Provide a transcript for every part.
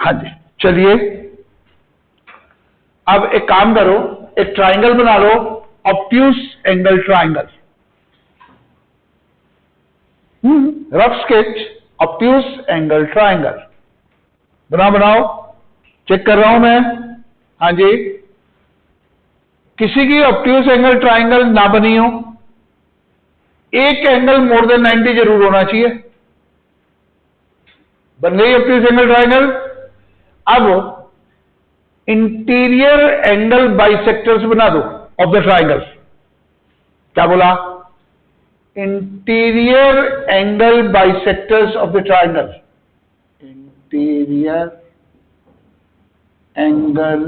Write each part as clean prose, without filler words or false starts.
हाँ जी, चलिए अब एक काम करो, एक ट्राइंगल बना लो, obtuse angle triangle. Rough sketch, obtuse angle triangle बनाओ, चेक कर रहा हूं मैं। हाँ जी, किसी की ऑब्ट्यूस एंगल ट्राइंगल ना बनी हो, एक एंगल मोर देन 90 जरूर होना चाहिए। बन गई ऑब्ट्यूस एंगल ट्राइंगल। अब इंटीरियर एंगल बाइसेक्टर्स बना दो ऑफ द ट्राइंगल। क्या बोला? Interior angle bisectors of the triangle. Interior angle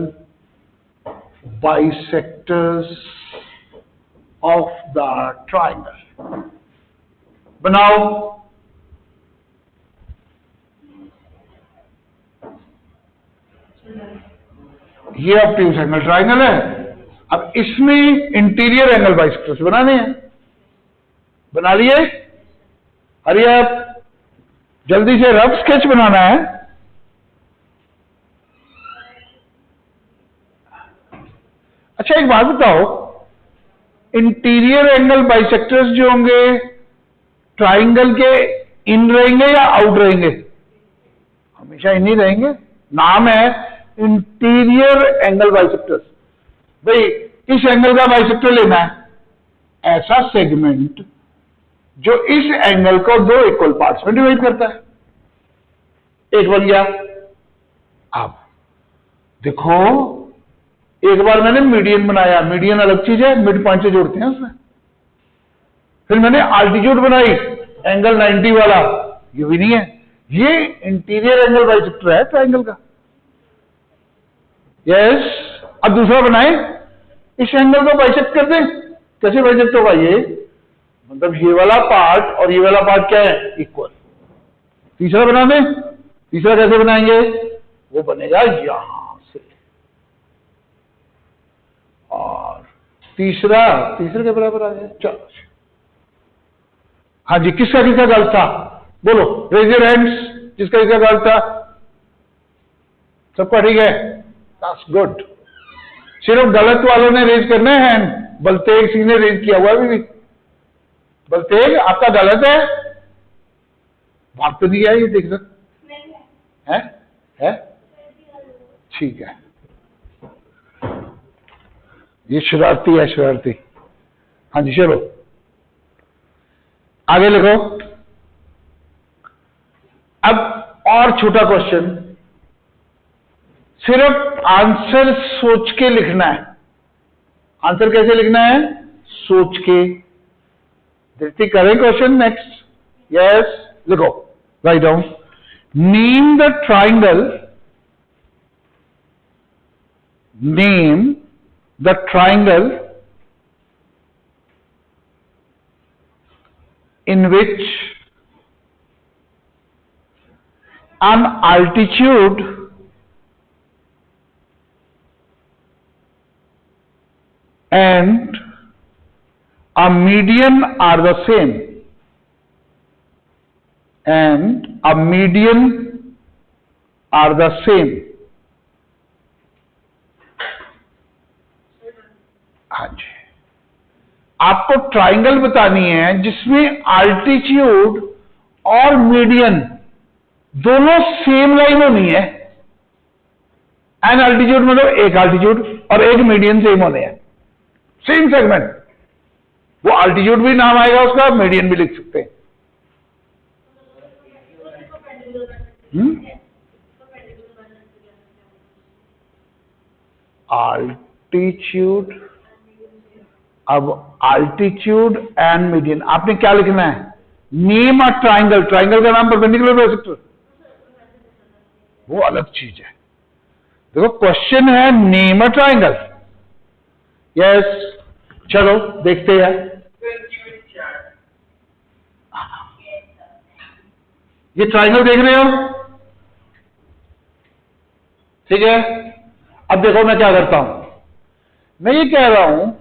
bisectors of the triangle बनाओ। ये ऑब्ट्यूस एंगल ट्राइंगल है। अब इसमें इंटीरियर एंगल बाइसेक्टर्स बनाने हैं। बना लिए? अरे आप जल्दी से रफ स्केच बनाना है। अच्छा एक बात बताओ, इंटीरियर एंगल बाइसेक्टर्स जो होंगे ट्राइंगल के इन रहेंगे या आउट रहेंगे? हमेशा इन ही रहेंगे। नाम है इंटीरियर एंगल बाइसेक्टर्स। भाई इस एंगल का बाइसेक्टर लेना है, ऐसा सेगमेंट जो इस एंगल को दो इक्वल पार्ट्स में डिवाइड करता है। एक बन गया। अब देखो, एक बार मैंने मीडियन बनाया, मीडियन अलग चीज है, मिड पॉइंट से जोड़ते हैं उसमें। फिर मैंने आल्टीट्यूड बनाई, एंगल 90 वाला, ये भी नहीं है। ये इंटीरियर एंगल बाइसेक्टर है ट्राइंगल का। यस। अब दूसरा बनाए, इस एंगल को बाइसेक्ट कर दें। कैसे बाइसेक्ट होगा? ये मतलब ये वाला पार्ट और ये वाला पार्ट क्या है? इक्वल। तीसरा बना दें। तीसरा कैसे बनाएंगे? वो बनेगा यहां से, और तीसरा के बराबर आ जाए। चलो, हाँ जी, किसका गलत था? बोलो, रेज योर हैंड्स। जिसका गलत था? सबका ठीक है? That's good. सिर्फ गलत वालों ने रेज करना है हैंड। बलतेज सिंह ने रेज किया हुआ भी। बलतेज आपका गलत है। भाग तो नहीं है, ये देख सकते है? ठीक है, ये शरारती है, शरारती। हाँ जी, चलो आगे लिखो। अब और छोटा क्वेश्चन, सिर्फ आंसर सोच के लिखना है। आंसर कैसे लिखना है? सोच के। दृष्टि करें क्वेश्चन नेक्स्ट। यस, लिखो, write down. Name the triangle, name the triangle in which an altitude and a median are the same, and a median are the same. हाँ जी, आपको ट्राइंगल बतानी है जिसमें आल्टीट्यूड और मीडियन दोनों सेम लाइन होनी है। एन आल्टीट्यूड मतलब एक आल्टीट्यूड और एक मीडियन सेम होने हैं, सेम सेगमेंट। वो आल्टीट्यूड भी नाम आएगा उसका, मीडियन भी लिख सकते हैं। आल्टीट्यूड, अब आल्टीट्यूड एंड मीडियन आपने क्या लिखना है? Name a triangle. ट्राइंगल का नाम परपेंडिकुलर बाइसेक्टर, वो अलग चीज है। देखो क्वेश्चन है नेम अ ट्राइंगल। यस, चलो देखते हैं। ये ट्राइंगल देख रहे हो? ठीक है। अब देखो मैं क्या करता हूं। मैं ये कह रहा हूं,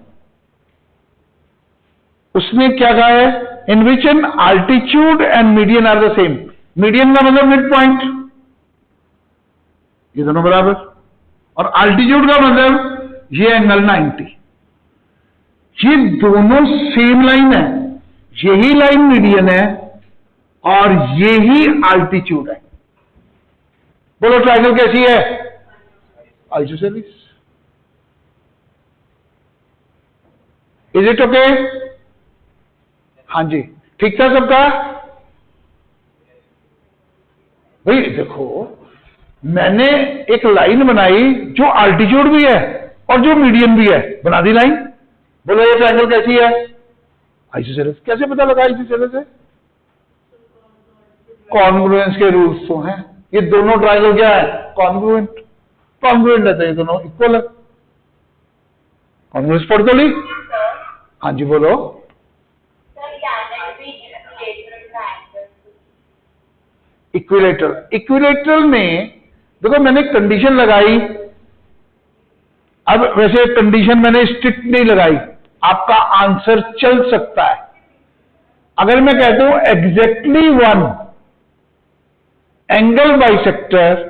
उसने क्या कहा है? In which an altitude and median are the same. Median का मतलब मिड पॉइंट, ये दोनों बराबर, और अल्टीट्यूड का मतलब ये एंगल 90। ये दोनों सेम लाइन है, यही लाइन मीडियन है और यही अल्टीट्यूड है। बोलो ट्रायंगल कैसी है? आइसोसेलेस। Is it okay? हाँ जी, ठीक था सबका? भाई देखो, मैंने एक लाइन बनाई जो अल्टीट्यूड भी है और जो मीडियन भी है, बना दी लाइन। बोलो ये ट्रायंगल कैसी है? आइसोसेलेस। कैसे पता लगा आइसोसेलेस है? कॉन्ग्रुएंस के रूल्स तो हैं। ये दोनों ट्रायंगल क्या है? कॉन्ग्रुएंट। कॉन्ग्रुएंट रहते हैं, दोनों इक्वल है। कॉन्ग्रुएंस पढ़ तो ली? हाँ जी बोलो। इक्विलेटरल। इक्विलेटरल में देखो मैंने कंडीशन लगाई। अब वैसे कंडीशन मैंने स्ट्रिक्ट नहीं लगाई, आपका आंसर चल सकता है। अगर मैं कहता हूं एग्जैक्टली वन एंगल बाइसेक्टर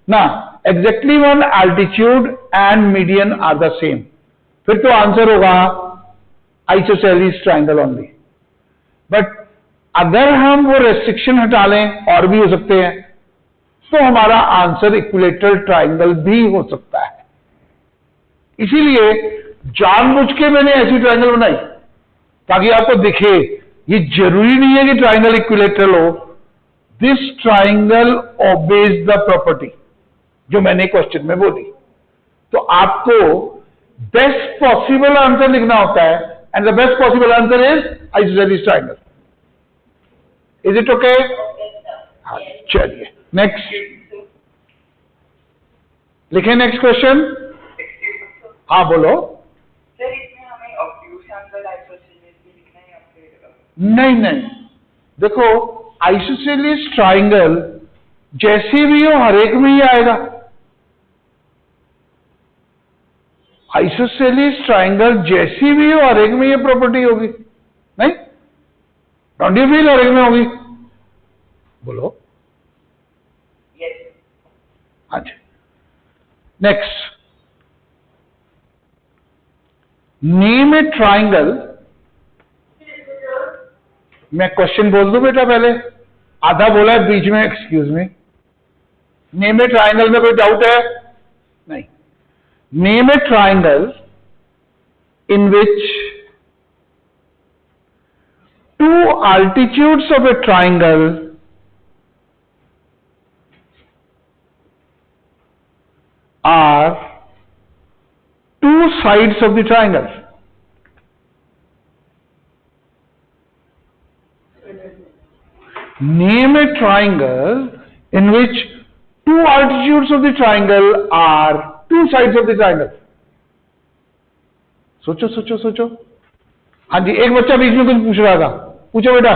ना, exactly one altitude and median are the same, फिर तो आंसर होगा आइसोसेलेस ट्रायंगल ओनली। बट अगर हम वो रेस्ट्रिक्शन हटा लें, और भी हो सकते हैं, तो हमारा आंसर इक्विलेटरल ट्रायंगल भी हो सकता है। इसीलिए जानबूझ के मैंने ऐसी ट्रायंगल बनाई ताकि आपको दिखे ये जरूरी नहीं है कि ट्रायंगल इक्विलेटरल हो। This triangle obeys the property जो मैंने क्वेश्चन में बोली। तो आपको बेस्ट पॉसिबल आंसर लिखना होता है, and the best possible answer is isosceles triangle. Is it okay? हाँ, चलिए नेक्स्ट लिखें। Next question. हाँ बोलो। सर इसमें हमें ऑब्ट्यूज एंगल आइसोसेलेस भी लिखना है या फिर? नहीं नहीं, देखो आइसोसेलेस ट्रायंगल जैसे भी हो हर एक में ही आएगा। आइसोसेलेस ट्रायंगल जैसी भी हो हर एक में ये प्रॉपर्टी होगी, नहीं? डोंट यू फील हर एक में होगी? बोलो। यस। अच्छा नेक्स्ट, नेम ए ट्रायंगल। मैं क्वेश्चन बोल दूं बेटा पहले? आधा बोला है बीच में, excuse me. Name a triangle में कोई डाउट है? नहीं। Name a triangle in which two altitudes of a triangle are two sides of the triangle. Name a triangle in which two altitudes of the triangle are two sides of the triangle. सोचो सोचो सोचो। हाँ जी, एक बच्चा बीच में कुछ पूछ रहा था, पूछो बेटा।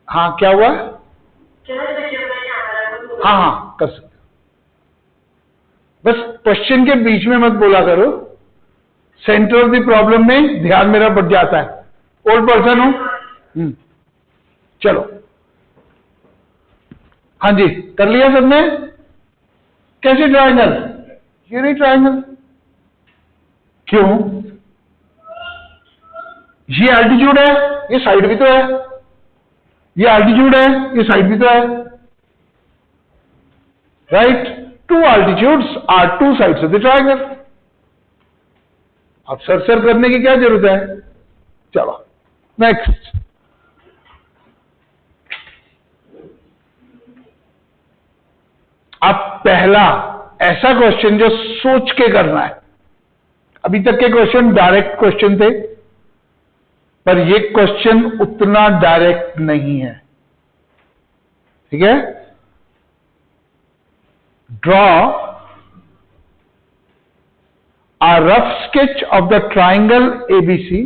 हाँ क्या हुआ? हाँ हाँ कर सकते, बस क्वेश्चन के बीच में मत बोला करो। सेंटर ऑफ द प्रॉब्लम में ध्यान मेरा बढ़ जाता है। ओल्ड पर्सन हूं। चलो हाँ जी, कर लिया सबने? कैसे ट्रायंगल? ये नहीं ट्रायंगल। क्यों? ये एल्टीट्यूड है, ये साइड भी तो है। ये एल्टीट्यूड है, ये साइड भी तो है, right? Two altitudes are two sides of the triangle. अब सर करने की क्या जरूरत है? चलो नेक्स्ट। अब पहला ऐसा क्वेश्चन जो सोच के करना है। अभी तक के क्वेश्चन डायरेक्ट क्वेश्चन थे, पर ये क्वेश्चन उतना डायरेक्ट नहीं है, ठीक है? Draw a rough sketch of the triangle ABC.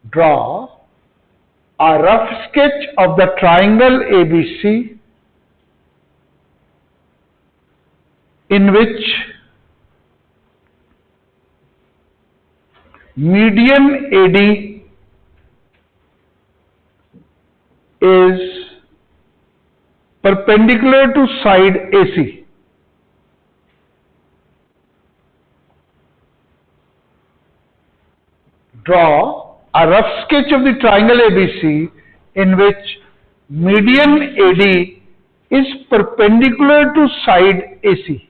Draw a rough sketch of the triangle ABC in which median AD is perpendicular to side AC. Draw a rough sketch of the triangle ABC in which median AD is perpendicular to side AC.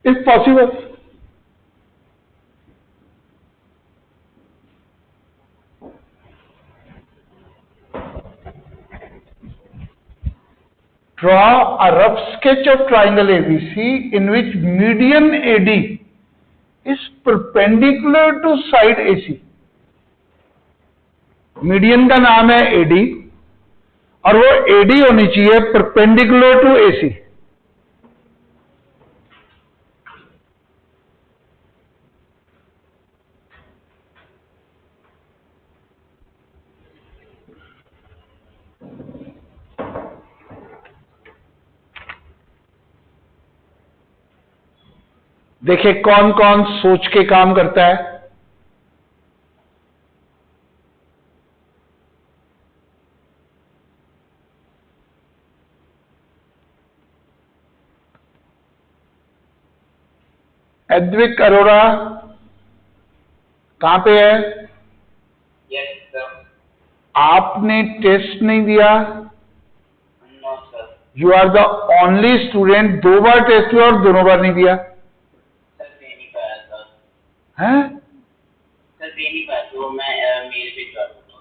If possible. Draw a rough sketch of triangle ABC in which median AD is perpendicular to side AC. Median का नाम है AD और वो AD होनी चाहिए perpendicular to AC. देखिए कौन कौन सोच के काम करता है. अद्विक अरोड़ा कहां पे है? Yes, sir. आपने टेस्ट नहीं दिया. No, sir. You are the only student 2 बार टेस्ट हुआ और दोनों बार नहीं दिया सर दे नहीं पाया सर. है. सर दे नहीं पाया तो मैं मेल पे कर दूंगा.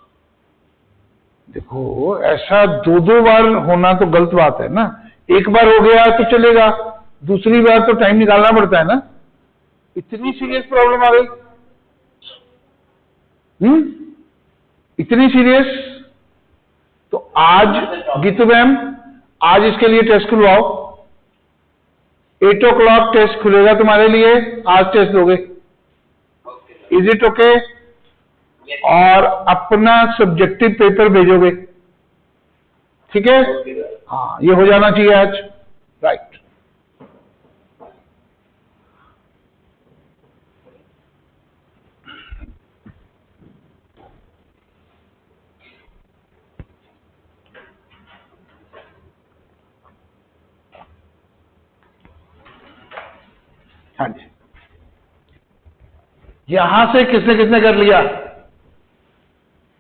देखो ऐसा 2 बार होना तो गलत बात है ना. एक बार हो गया तो चलेगा, दूसरी बार तो टाइम निकालना पड़ता है ना. इतनी सीरियस प्रॉब्लम आ गई. इतनी सीरियस. तो आज गीतू मैम आज इसके लिए टेस्ट खुलवाओ. 8 o'clock टेस्ट खुलेगा तुम्हारे लिए. आज टेस्ट लोगे. Okay sir. Is it okay? Yes, और अपना सब्जेक्टिव पेपर भेजोगे. ठीक है. Okay sir. हाँ ये हो जाना चाहिए आज. राइट. हाँ जी. यहां से किसने किसने कर लिया?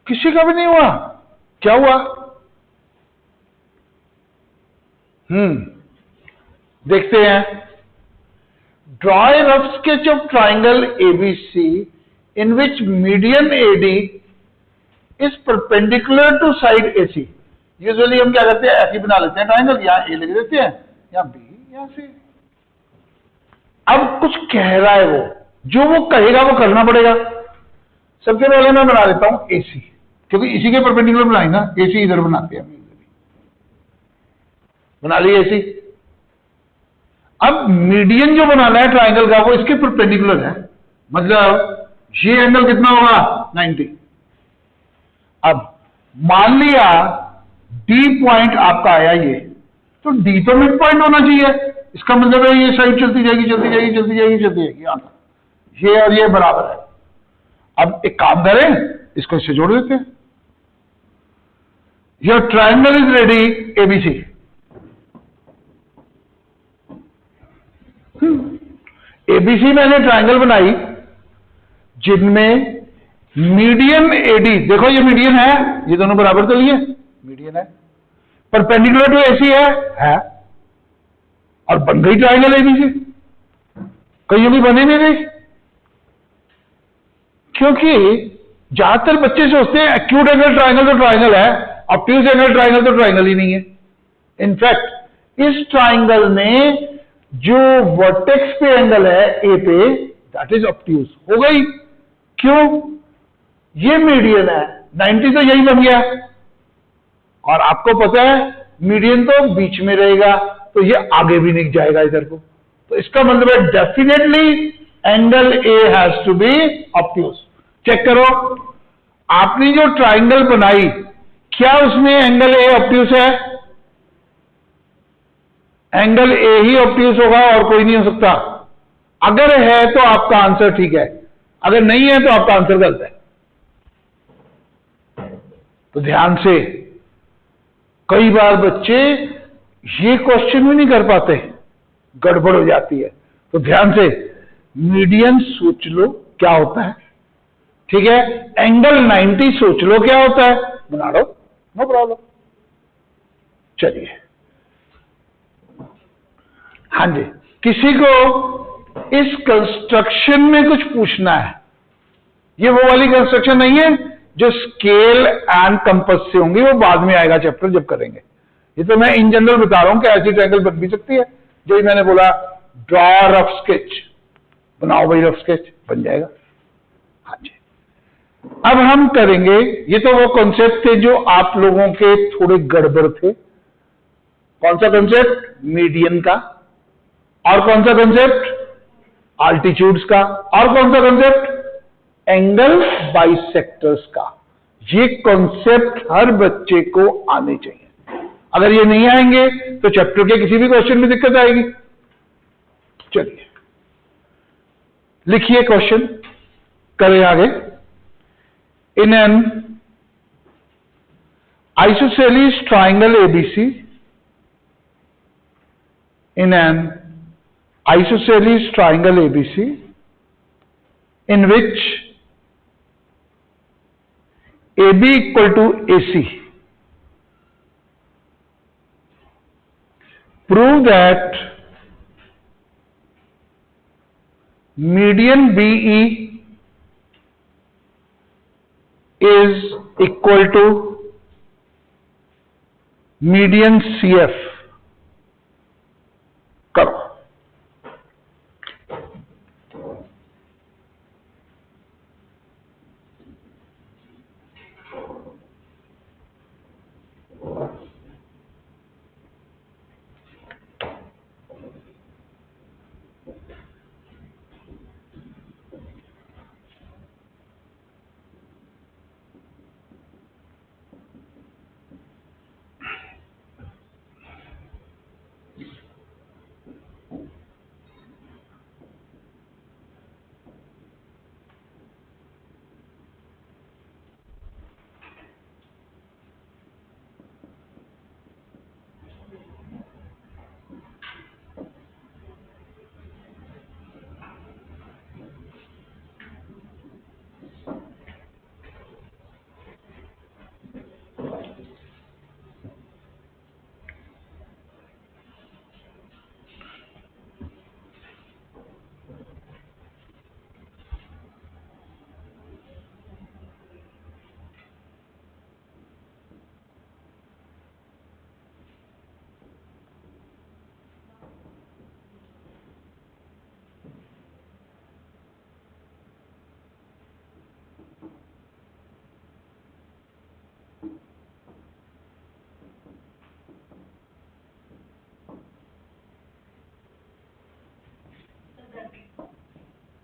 किसी का भी नहीं हुआ. क्या हुआ? देखते हैं. Draw a rough sketch of triangle ABC in which median AD is perpendicular to side AC. Usually हम क्या करते हैं, ऐसी बना लेते हैं ट्राइंगल. यहां ए लिख देते हैं, यहां बी, यहां सी. अब कुछ कह रहा है वो, जो वो कहेगा वो करना पड़ेगा. सबसे पहले मैं बना देता हूं एसी, क्योंकि इसी के परपेंडिकुलर बनाएंगे ना. एसी इधर बनाते हैं. बना लिए एसी. अब मीडियन जो बनाना है ट्राइंगल का वो इसके परपेंडिकुलर है. मतलब ये एंगल कितना होगा? 90. अब मान लिया डी पॉइंट आपका आया ये, तो डी तो मिड पॉइंट होना चाहिए. इसका मतलब है ये साइड चलती जाएगी चलती जाएगी चलती जाएगी चलती जाएगी. यहां तक ये और ये बराबर है. अब एक काम करें, इसको इससे जोड़ देते हैं. Your triangle is ready ABC. ABC मैंने ट्राइंगल बनाई जिनमें मीडियन एडी, देखो ये मीडियन है, ये दोनों बराबर तो लिए मीडियन है. परपेंडिकुलर टू एसी है और बन गई ट्राइंगल एबीसी. कहीं भी बने नहीं गई. क्योंकि ज्यादातर बच्चे सोचते हैं एक्यूट एंगल ट्राइंगल तो ट्राइंगल है, ऑब्ट्यूज एंगल ट्राइंगल तो ट्राइंगल ही नहीं है। इनफैक्ट इस ट्राइंगल में जो वर्टेक्स पे एंगल है ए पे, दैट इज ऑब्ट्यूज हो गई। क्यों? ये मीडियन है, 90 तो यही बन गया, और आपको पता है मीडियन तो बीच में रहेगा, तो ये आगे भी नहीं जाएगा इधर को। तो इसका मतलब है definitely angle A has to be obtuse. Check करो, आपने जो ट्राइंगल बनाई, क्या उसमें एंगल ए ऑब्ट्यूज है? एंगल ए ही ऑब्ट्यूज होगा और कोई नहीं हो सकता। अगर है तो आपका आंसर ठीक है, अगर नहीं है तो आपका आंसर गलत है। तो ध्यान से, कई बार बच्चे ये क्वेश्चन भी नहीं कर पाते, गड़बड़ हो जाती है। तो ध्यान से मीडियन सोच लो क्या होता है, ठीक है? एंगल 90 सोच लो क्या होता है, बना लो, नो प्रॉब्लम। चलिए, हाँ जी, किसी को इस कंस्ट्रक्शन में कुछ पूछना है? ये वो वाली कंस्ट्रक्शन नहीं है जो स्केल एंड कंपास से होंगी, वो बाद में आएगा चैप्टर जब करेंगे। ये तो मैं इन जनरल बता रहा हूं कि ऐसी ट्रायंगल बन भी सकती है। जो ही मैंने बोला ड्रॉ रफ स्केच, बनाओ भाई रफ स्केच, बन जाएगा। हाँ जी, अब हम करेंगे, ये तो वो कॉन्सेप्ट थे जो आप लोगों के थोड़े गड़बड़ थे। कौन सा कॉन्सेप्ट? मीडियन का। और कौन सा कॉन्सेप्ट? आल्टीट्यूड्स का। और कौन सा कॉन्सेप्ट? एंगल बाइसेक्टर्स का। ये कॉन्सेप्ट हर बच्चे को आने चाहिए। अगर ये नहीं आएंगे तो चैप्टर के किसी भी क्वेश्चन में दिक्कत आएगी। चलिए लिखिए क्वेश्चन, करें आगे। इन an isosceles triangle ABC, in an isosceles triangle ABC in which AB equal to AC, prove that median BE is equal to median CF। करो।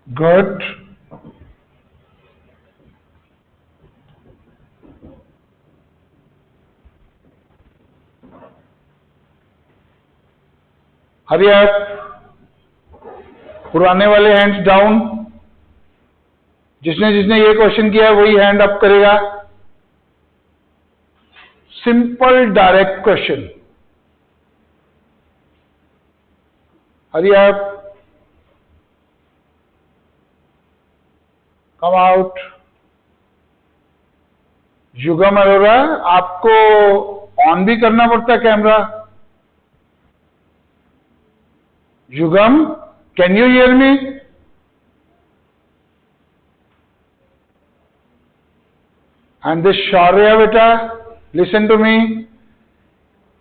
Good. हरी आप पुराने वाले हैंड्स डाउन। जिसने जिसने ये क्वेश्चन किया है वही हैंड अप करेगा। Simple direct question. हरी आप कम आउट। युगम अरोरा, आपको ऑन भी करना पड़ता है camera. Yugam, can you hear me? And this Shaurya बेटा, लिसन टू मी,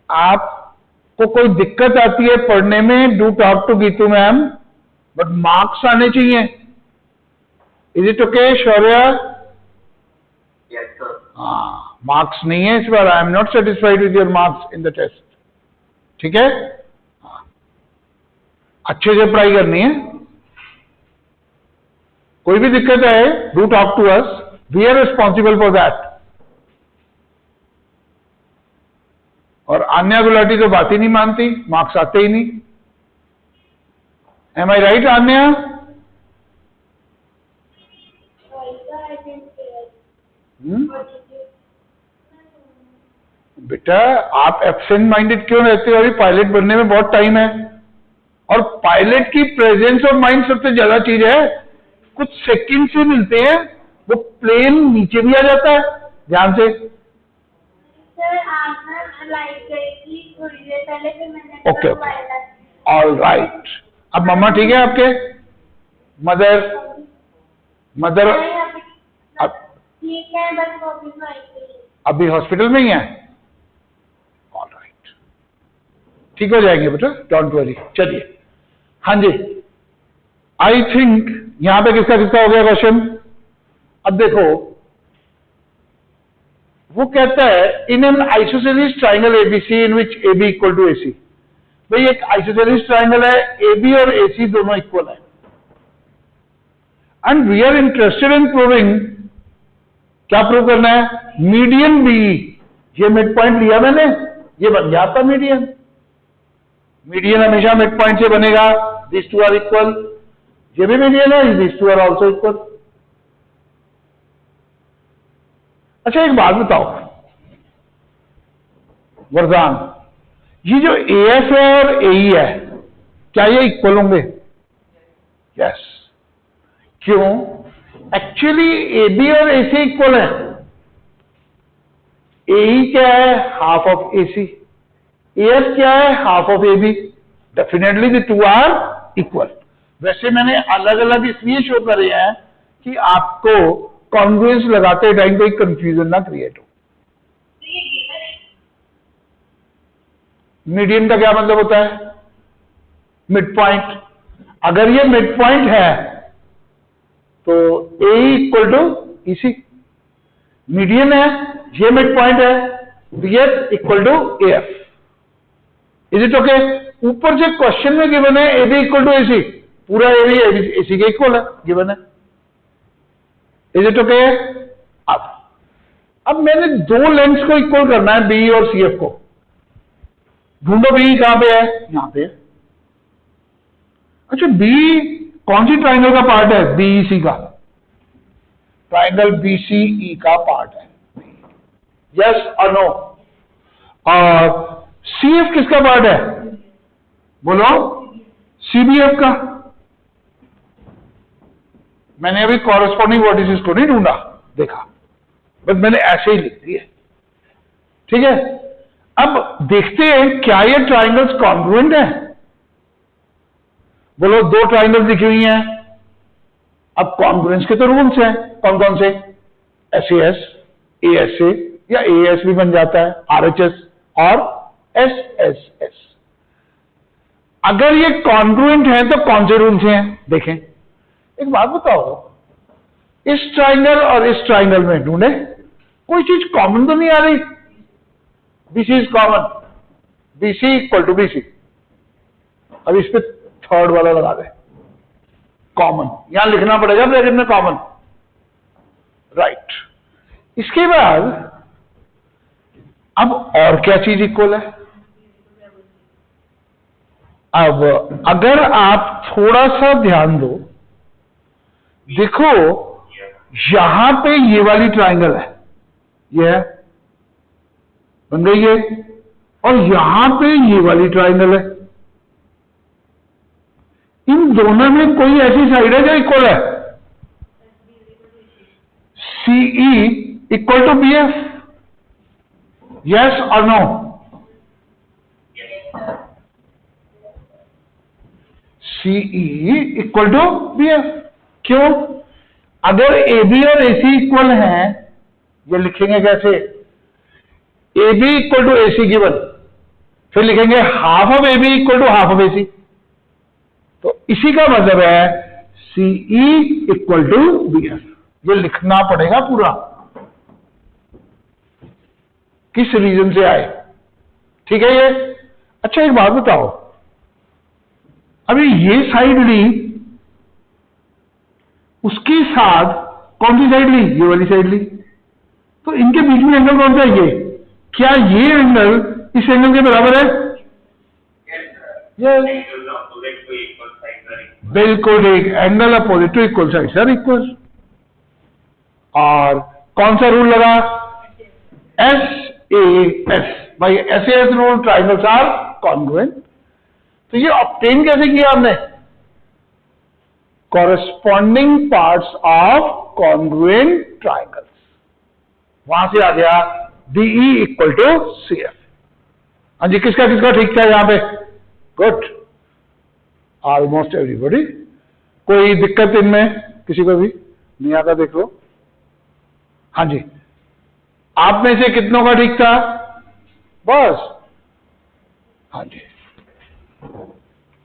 आपको कोई दिक्कत आती है पढ़ने में, do talk to Geetu ma'am, but marks आने चाहिए। Is it okay Shaurya? Yes, sir. हाँ, मार्क्स नहीं है इस बार। I am not satisfied with your marks in the test. ठीक है, हाँ। अच्छे से पढ़ाई करनी है। कोई भी दिक्कत है, do talk to us, we are responsible for that. और आन्या गुलाटी तो बात ही नहीं मानती, मार्क्स आते ही नहीं। एम आई राइट आन्या? बेटा आप एब्सेंट माइंडेड क्यों रहते हो? अभी पायलट बनने में बहुत टाइम है, और पायलट की प्रेजेंस ऑफ माइंड सबसे ज्यादा चीज है। कुछ सेकंड से मिलते हैं, वो प्लेन नीचे भी आ जाता है। ध्यान से। सर आप ना लाइट गई थी थोड़ी देर पहले, फिर मैंने ओके ऑल राइट। अब मम्मा ठीक है आपके? मदर अब ठीक है, बस ऑफिस में आई थी। अभी हॉस्पिटल में ही है? ऑल राइट, ठीक हो जाएंगे बेटा, डोंट वरी। चलिए, हाँ जी, आई थिंक यहां पे किसका किसका हो गया क्वेश्चन? अब देखो, वो कहता है in an isosceles triangle ABC in which A B equal to A C. भाई एक आइसोसेलेस ट्राइंगल है, ए बी और ए सी दोनों इक्वल है, and we are interested in proving, क्या प्रूव करना है? Median B. ये मिड पॉइंट लिया मैंने, ये बन गया आपका मीडियन। मीडियन हमेशा मिड पॉइंट से बनेगा, दिस टू आर इक्वल। ये भी मीडियन है, this two are also equal. अच्छा एक बात बताओ वरदान, ये जो ए एफ है और ए ई है, क्या ये इक्वल होंगे? यस। क्यों? एक्चुअली ए बी और ए सी इक्वल है। ए ई क्या है? Half of A C. A F क्या है? Half of A B. Definitely the two are equal. वैसे मैंने अलग अलग इसलिए शो करे हैं कि आपको कॉन्ग्रुएंस लगाते टाइम कोई कंफ्यूजन ना क्रिएट हो। मीडियन का क्या मतलब होता है? Mid point. अगर ये मिड पॉइंट है तो A equal to E C. Median है, ये मिड पॉइंट है, B F equal to A F. Is it okay? ऊपर से क्वेश्चन में गिवन है A B equal to A C, पूरा ए बी ए सी के इक्वल है, गिवन है। Is it okay? अब मैंने दो लेंथ्स को इक्वल करना है, बी और सी एफ को। ढूंढो बी कहां पे है? यहां पे। अच्छा, बी कौन सी ट्राइंगल का पार्ट है? बीईसी का। ट्राइंगल बीसीई का पार्ट है। यस और नो? और सीएफ किसका पार्ट है? बोलो। सीबीएफ का। मैंने अभी कॉरेस्पॉन्डिंग वर्टिसेस को नहीं ढूंढा, देखा, बस मैंने ऐसे ही लिख दिए। ठीक है, अब देखते हैं क्या ये ट्राइंगल्स कॉन्ग्रुएंट है। बोलो, दो ट्राइंगल्स लिखी हुई हैं। अब कॉन्ग्रुएंस के तो रूल्स हैं, कौन कौन से? एसएएस, एएसए, या एएस भी बन जाता है, आरएचएस और एसएसएस। अगर ये कॉन्ग्रुएंट है तो कौन से रूल्स हैं देखें। एक बात बताओ, इस ट्राइंगल और इस ट्राइंगल में ढूंढे, कोई चीज कॉमन तो नहीं आ रही? BC is common, BC equal to BC. अब इस पे थर्ड वाला लगा दे, कॉमन। यहां लिखना पड़ेगा ब्रैकेट में कॉमन, राइट। इसके बाद अब और क्या चीज इक्वल है? अब अगर आप थोड़ा सा ध्यान दो, देखो यहां पे ये वाली ट्राइंगल है, ये है, बन गई है, और यहां पे ये वाली ट्राइंगल है। इन दोनों में कोई ऐसी साइड है जो इक्वल है? CE equal to B F. Yes और no? CE equal to B F. क्यों? अगर ए बी और ए सी इक्वल हैं, ये लिखेंगे कैसे? A B equal to A C given, फिर लिखेंगे half of A B equal to half of A C. तो इसी का मतलब है CE equal to B F. ये लिखना पड़ेगा पूरा, किस रीजन से आए, ठीक है ये। अच्छा एक बात बताओ, अभी ये साइड ली, उसके साथ कौन सी साइड ली, ये वाली साइड ली, तो इनके बीच में एंगल कौन सा है, ये। क्या ये एंगल इस एंगल के बराबर है? बिल्कुल ठीक, angle opposite to equal side sir equal. और कौन सा रूल लगा, SAS भाई, SAS rule, triangles are congruent. तो ये ऑब्टेन कैसे किया हमने, corresponding parts of congruent triangles, वहां से आ गया DE इक्वल टू CF। हाँ जी, किसका किसका ठीक था यहां पे, गुड, ऑलमोस्ट एवरीबॉडी। कोई दिक्कत इनमें किसी को भी नहीं आता, देख लो। हाँ जी, आप में से कितनों का ठीक था, बस। हाँ जी।